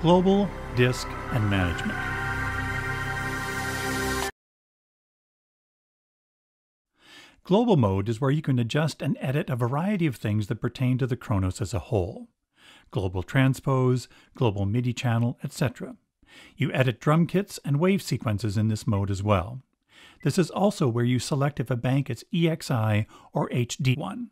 Global, Disk, and Management. Global mode is where you can adjust and edit a variety of things that pertain to the Kronos as a whole. Global transpose, global MIDI channel, etc. You edit drum kits and wave sequences in this mode as well. This is also where you select if a bank is EXI or HD1.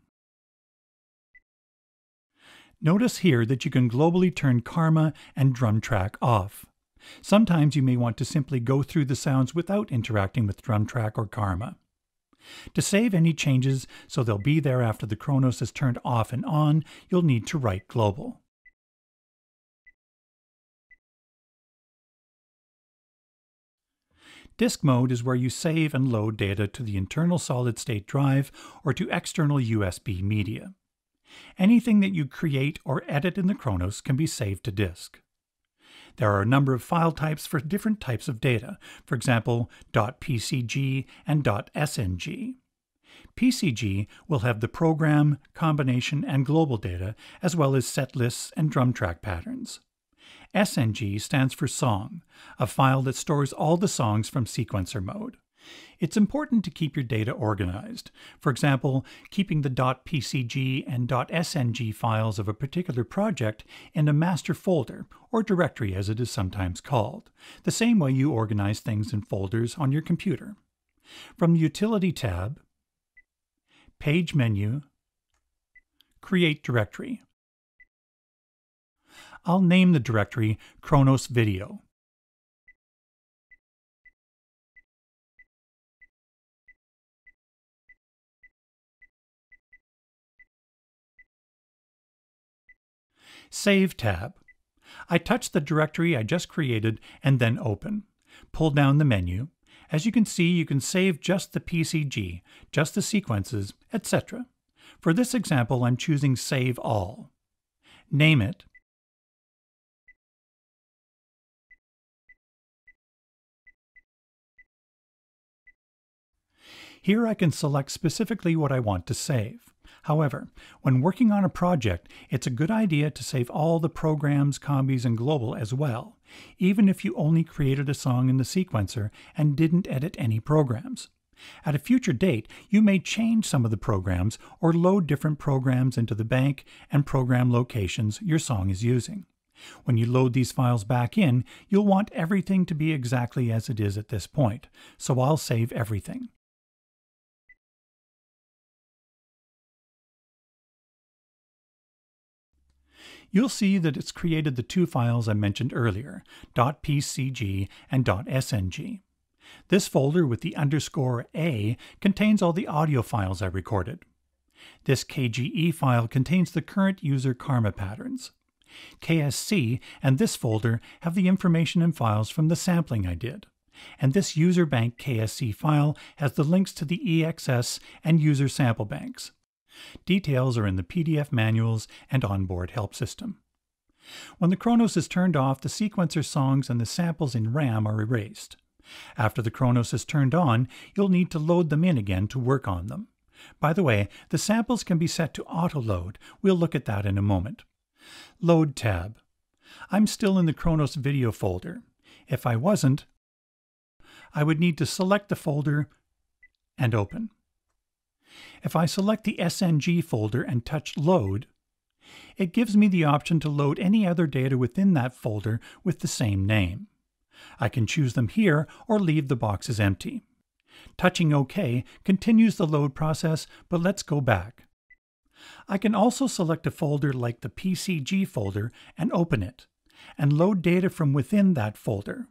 Notice here that you can globally turn Karma and drum track off. Sometimes you may want to simply go through the sounds without interacting with drum track or Karma. To save any changes so they'll be there after the Kronos is turned off and on, you'll need to write global. Disk mode is where you save and load data to the internal solid-state drive or to external USB media. Anything that you create or edit in the Kronos can be saved to disk. There are a number of file types for different types of data, for example, .pcg and .sng. PCG will have the program, combination, and global data, as well as set lists and drum track patterns. SNG stands for song, a file that stores all the songs from sequencer mode. It's important to keep your data organized. For example, keeping the .pcg and .sng files of a particular project in a master folder, or directory as it is sometimes called, the same way you organize things in folders on your computer. From the Utility tab, Page menu, Create Directory. I'll name the directory Kronos Video. Save tab. I touch the directory I just created and then open. Pull down the menu. As you can see, you can save just the PCG, just the sequences, etc. For this example, I'm choosing Save All. Name it. Here I can select specifically what I want to save. However, when working on a project, it's a good idea to save all the programs, combis, and global as well, even if you only created a song in the sequencer and didn't edit any programs. At a future date, you may change some of the programs or load different programs into the bank and program locations your song is using. When you load these files back in, you'll want everything to be exactly as it is at this point, so I'll save everything. You'll see that it's created the two files I mentioned earlier, .pcg and .sng. This folder with the _A contains all the audio files I recorded. This KGE file contains the current user Karma patterns. KSC and this folder have the information and files from the sampling I did. And this user bank KSC file has the links to the EXS and user sample banks. Details are in the PDF manuals and onboard help system. When the Kronos is turned off, the sequencer songs and the samples in RAM are erased. After the Kronos is turned on, you'll need to load them in again to work on them. By the way, the samples can be set to Autoload. We'll look at that in a moment. Load tab. I'm still in the Kronos video folder. If I wasn't, I would need to select the folder and open. If I select the SNG folder and touch Load, it gives me the option to load any other data within that folder with the same name. I can choose them here or leave the boxes empty. Touching OK continues the load process, but let's go back. I can also select a folder like the PCG folder and open it, and load data from within that folder.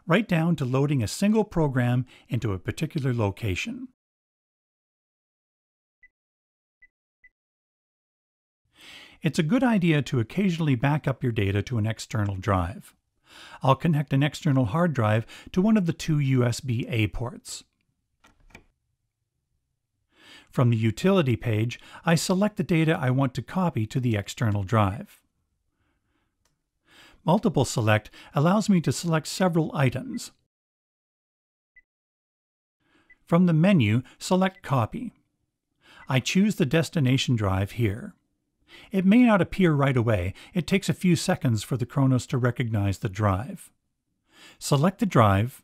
Right down to loading a single program into a particular location. It's a good idea to occasionally back up your data to an external drive. I'll connect an external hard drive to one of the two USB-A ports. From the Utility page, I select the data I want to copy to the external drive. Multiple Select allows me to select several items. From the menu, select Copy. I choose the destination drive here. It may not appear right away. It takes a few seconds for the Kronos to recognize the drive. Select the drive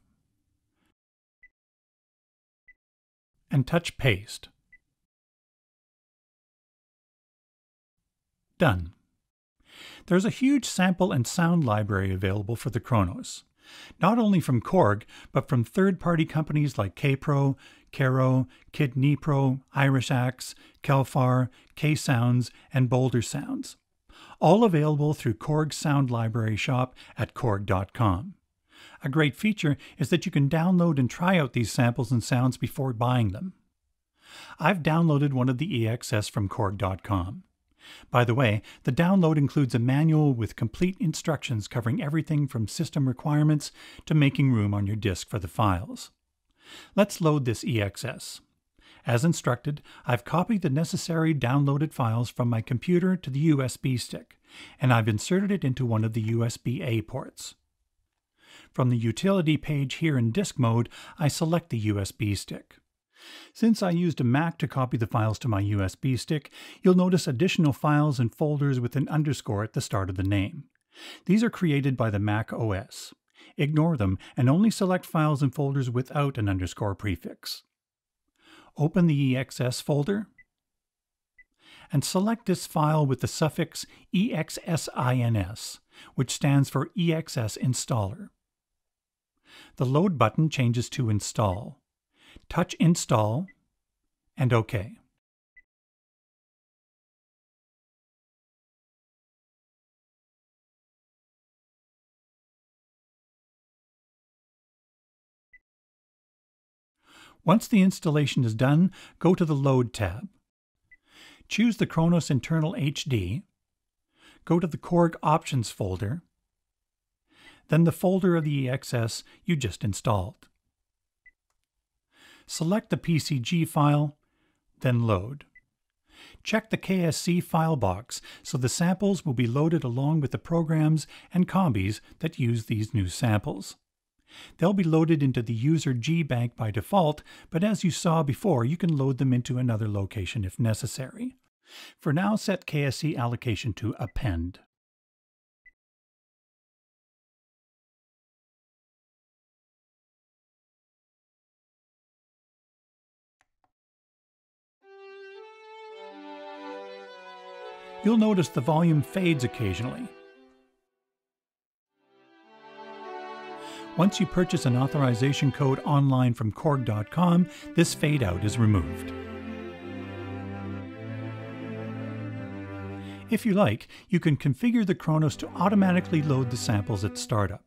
and touch Paste. Done. There's a huge sample and sound library available for the Kronos, not only from Korg, but from third-party companies like K-Pro, Kero, Kidney Pro, Irish Axe, Kelfar, K-Sounds, and Boulder Sounds, all available through Korg's Sound Library shop at korg.com. A great feature is that you can download and try out these samples and sounds before buying them. I've downloaded one of the EXS from korg.com. By the way, the download includes a manual with complete instructions covering everything from system requirements to making room on your disk for the files. Let's load this EXS. As instructed, I've copied the necessary downloaded files from my computer to the USB stick, and I've inserted it into one of the USB-A ports. From the utility page here in disk mode, I select the USB stick. Since I used a Mac to copy the files to my USB stick, you'll notice additional files and folders with an underscore at the start of the name. These are created by the Mac OS. Ignore them and only select files and folders without an underscore prefix. Open the EXS folder and select this file with the suffix EXSINS, which stands for EXS Installer. The Load button changes to Install. Touch Install and OK. Once the installation is done, go to the Load tab. Choose the Kronos Internal HD, go to the Korg Options folder, then the folder of the EXS you just installed. Select the PCG file, then Load. Check the KSC file box so the samples will be loaded along with the programs and combis that use these new samples. They'll be loaded into the user G bank by default, but as you saw before, you can load them into another location if necessary. For now, set KSC allocation to Append. You'll notice the volume fades occasionally. Once you purchase an authorization code online from Korg.com, this fade out is removed. If you like, you can configure the Kronos to automatically load the samples at startup.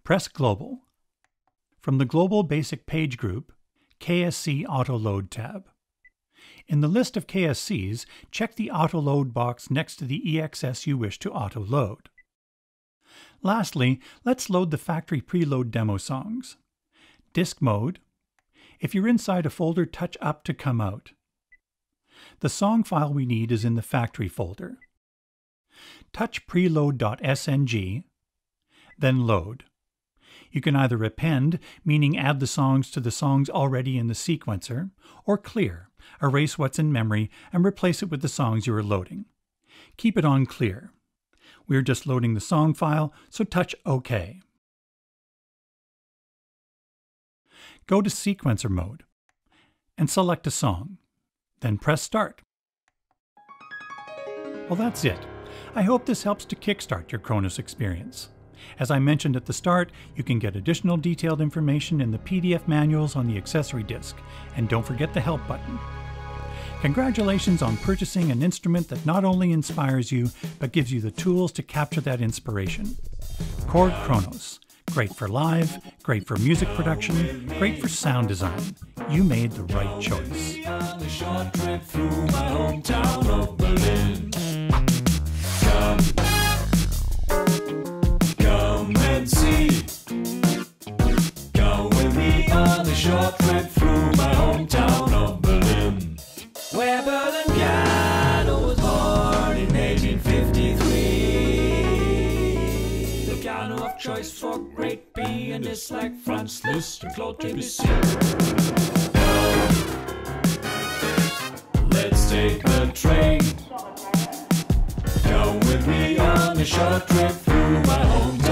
Press Global. From the Global Basic Page Group, KSC Autoload tab. In the list of KSCs, check the Autoload box next to the EXS you wish to autoload. Lastly, let's load the factory preload demo songs. Disk mode. If you're inside a folder, touch up to come out. The song file we need is in the factory folder. Touch preload.sng, then load. You can either append, meaning add the songs to the songs already in the sequencer, or clear, erase what's in memory and replace it with the songs you are loading. Keep it on clear. We're just loading the song file, so touch OK. Go to sequencer mode and select a song, then press Start. Well, that's it. I hope this helps to kickstart your Kronos experience. As I mentioned at the start, you can get additional detailed information in the PDF manuals on the accessory disc, and don't forget the Help button. Congratulations on purchasing an instrument that not only inspires you, but gives you the tools to capture that inspiration. Korg Kronos. Great for live, great for music production, great for sound design. You made the right choice. Come and see. Go with me on a short trip through my hometown of Berlin, where Berlin piano was born in 1853. The piano of choice for great pianists like Franz Liszt and Claude Debussy. Let's take the train short trip through my home